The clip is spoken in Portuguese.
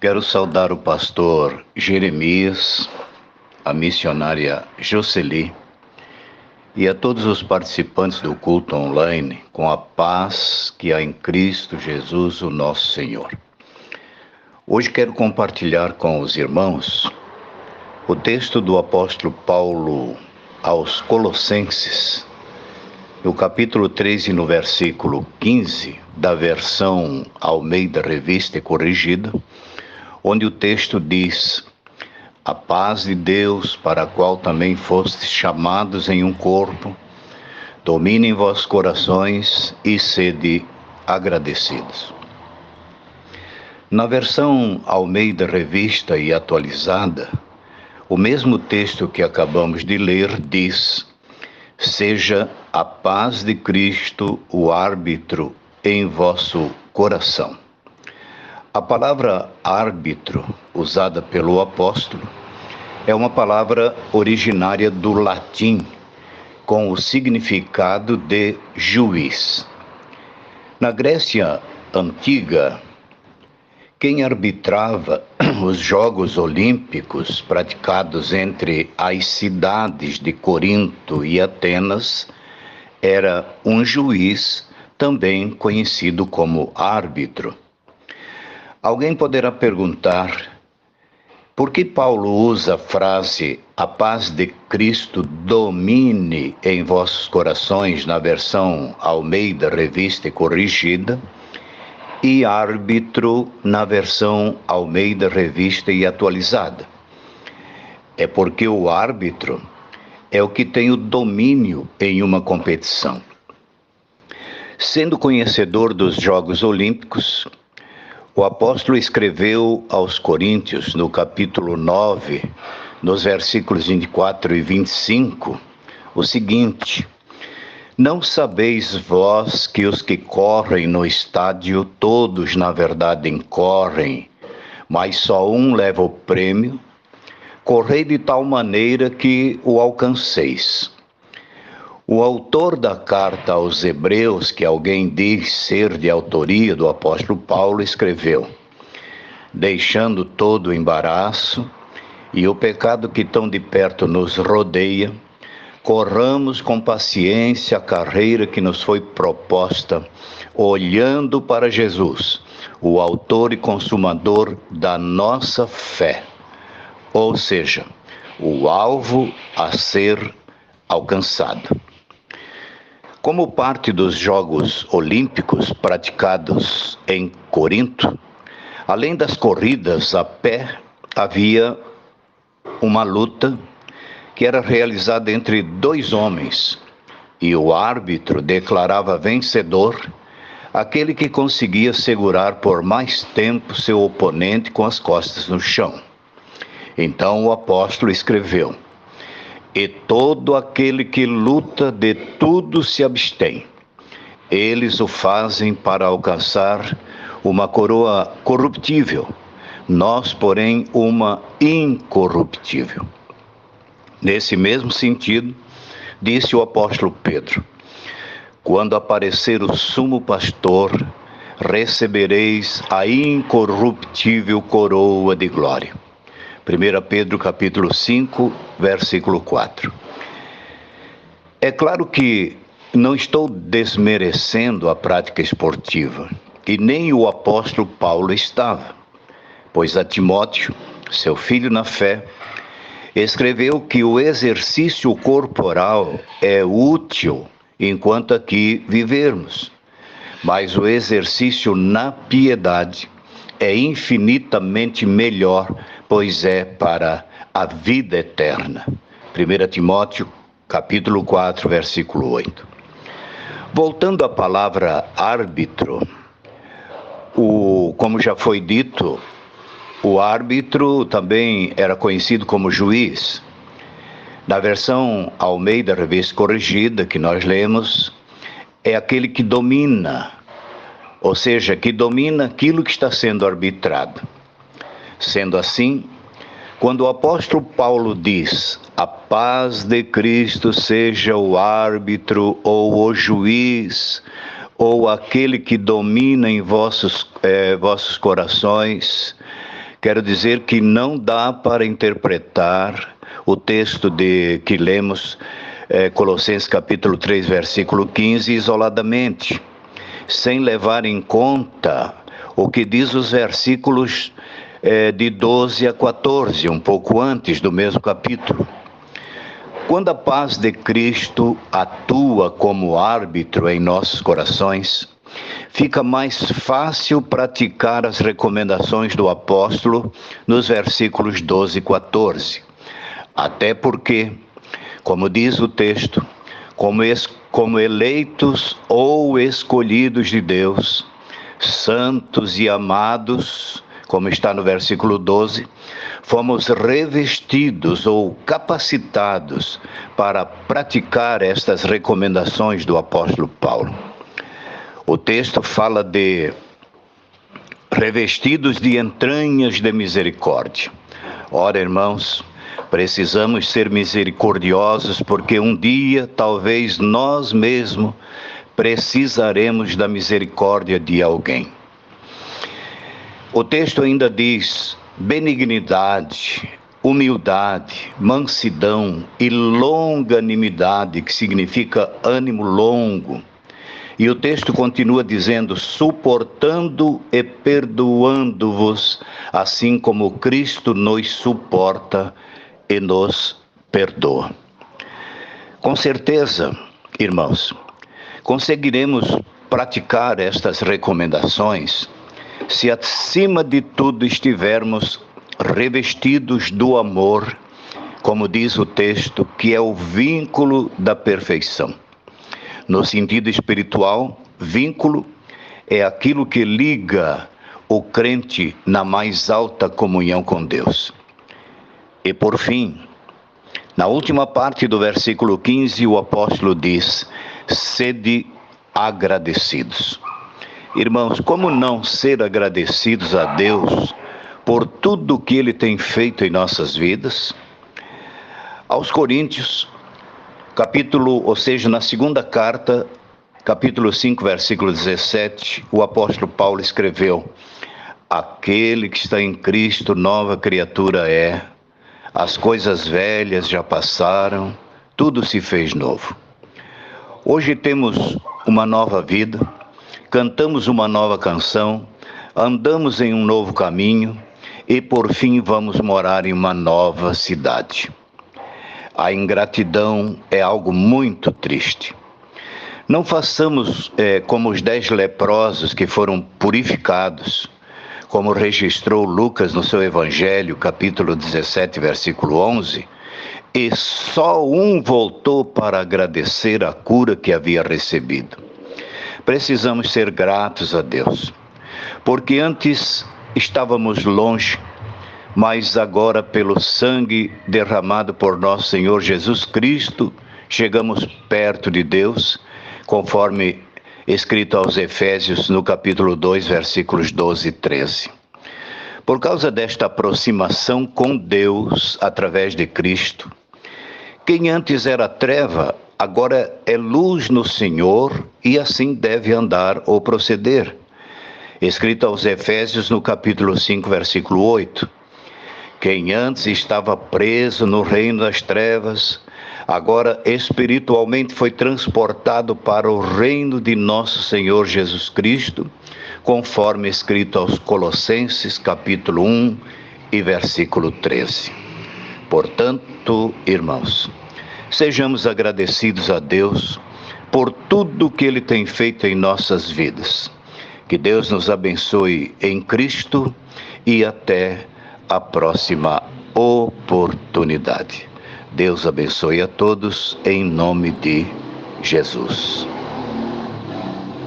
Quero saudar o pastor Jeremias, a missionária Jocely e a todos os participantes do culto online com a paz que há em Cristo Jesus, o nosso Senhor. Hoje quero compartilhar com os irmãos o texto do apóstolo Paulo aos Colossenses, no capítulo 3 e no versículo 15, da versão Almeida Revista e Corrigida, onde o texto diz: a paz de Deus, para a qual também fostes chamados em um corpo, domine em vossos corações e sede agradecidos. Na versão Almeida Revista e Atualizada, o mesmo texto que acabamos de ler diz: seja a paz de Cristo o árbitro em vosso coração. A palavra árbitro, usada pelo apóstolo, é uma palavra originária do latim, com o significado de juiz. Na Grécia Antiga, quem arbitrava os Jogos Olímpicos praticados entre as cidades de Corinto e Atenas era um juiz, também conhecido como árbitro. Alguém poderá perguntar: por que Paulo usa a frase "a paz de Cristo domine em vossos corações" na versão Almeida Revista e Corrigida e árbitro na versão Almeida Revista e Atualizada? É porque o árbitro é o que tem o domínio em uma competição. Sendo conhecedor dos Jogos Olímpicos, o apóstolo escreveu aos Coríntios, no capítulo 9, nos versículos 24 e 25, o seguinte: não sabeis vós que os que correm no estádio, todos na verdade correm, mas só um leva o prêmio? Correi de tal maneira que o alcanceis. O autor da carta aos Hebreus, que alguém diz ser de autoria do apóstolo Paulo, escreveu: deixando todo o embaraço e o pecado que tão de perto nos rodeia, corramos com paciência a carreira que nos foi proposta, olhando para Jesus, o autor e consumador da nossa fé, ou seja, o alvo a ser alcançado. Como parte dos Jogos Olímpicos praticados em Corinto, além das corridas a pé, havia uma luta que era realizada entre dois homens, e o árbitro declarava vencedor aquele que conseguia segurar por mais tempo seu oponente com as costas no chão. Então o apóstolo escreveu: e todo aquele que luta de tudo se abstém. Eles o fazem para alcançar uma coroa corruptível, nós, porém, uma incorruptível. Nesse mesmo sentido, disse o apóstolo Pedro: quando aparecer o sumo pastor, recebereis a incorruptível coroa de glória. 1 Pedro capítulo 5, versículo 4. É claro que não estou desmerecendo a prática esportiva, e nem o apóstolo Paulo estava, pois a Timóteo, seu filho na fé, escreveu que o exercício corporal é útil enquanto aqui vivermos, mas o exercício na piedade é infinitamente melhor, pois é para a vida eterna. 1 Timóteo, capítulo 4, versículo 8. Voltando à palavra árbitro, como já foi dito, o árbitro também era conhecido como juiz. Na versão Almeida Revista Corrigida, que nós lemos, é aquele que domina, ou seja, que domina aquilo que está sendo arbitrado. Sendo assim, quando o apóstolo Paulo diz: a paz de Cristo seja o árbitro ou o juiz, ou aquele que domina em vossos corações, Quero dizer que não dá para interpretar o texto que lemos, Colossenses capítulo 3, versículo 15, isoladamente, sem levar em conta o que diz os versículos de 12 a 14, um pouco antes do mesmo capítulo. Quando a paz de Cristo atua como árbitro em nossos corações, fica mais fácil praticar as recomendações do apóstolo nos versículos 12 e 14. Até porque, como diz o texto, como eleitos ou escolhidos de Deus, santos e amados, como está no versículo 12, fomos revestidos ou capacitados para praticar estas recomendações do apóstolo Paulo. O texto fala de revestidos de entranhas de misericórdia. Ora, irmãos, precisamos ser misericordiosos porque um dia, talvez nós mesmos, precisaremos da misericórdia de alguém. O texto ainda diz benignidade, humildade, mansidão e longanimidade, que significa ânimo longo. E o texto continua dizendo, suportando e perdoando-vos, assim como Cristo nos suporta e nos perdoa. Com certeza, irmãos, conseguiremos praticar estas recomendações se acima de tudo estivermos revestidos do amor, como diz o texto, que é o vínculo da perfeição. No sentido espiritual, vínculo é aquilo que liga o crente na mais alta comunhão com Deus. E por fim, na última parte do versículo 15, o apóstolo diz, sede agradecidos. Irmãos, como não ser agradecidos a Deus por tudo que Ele tem feito em nossas vidas? Aos Coríntios, na segunda carta, capítulo 5, versículo 17, o apóstolo Paulo escreveu, aquele que está em Cristo, nova criatura é, as coisas velhas já passaram, tudo se fez novo. Hoje temos uma nova vida, cantamos uma nova canção, andamos em um novo caminho e por fim vamos morar em uma nova cidade. A ingratidão é algo muito triste. Não façamos como os 10 leprosos que foram purificados, como registrou Lucas no seu Evangelho, capítulo 17, versículo 11, e só um voltou para agradecer a cura que havia recebido. Precisamos ser gratos a Deus, porque antes estávamos longe, mas agora pelo sangue derramado por nosso Senhor Jesus Cristo, chegamos perto de Deus, conforme escrito aos Efésios no capítulo 2, versículos 12 e 13. Por causa desta aproximação com Deus através de Cristo, quem antes era treva, agora é luz no Senhor e assim deve andar ou proceder. Escrito aos Efésios no capítulo 5, versículo 8. Quem antes estava preso no reino das trevas, agora espiritualmente foi transportado para o reino de nosso Senhor Jesus Cristo, conforme escrito aos Colossenses, capítulo 1 e versículo 13. Portanto, irmãos, sejamos agradecidos a Deus por tudo que Ele tem feito em nossas vidas. Que Deus nos abençoe em Cristo e até a próxima oportunidade. Deus abençoe a todos em nome de Jesus.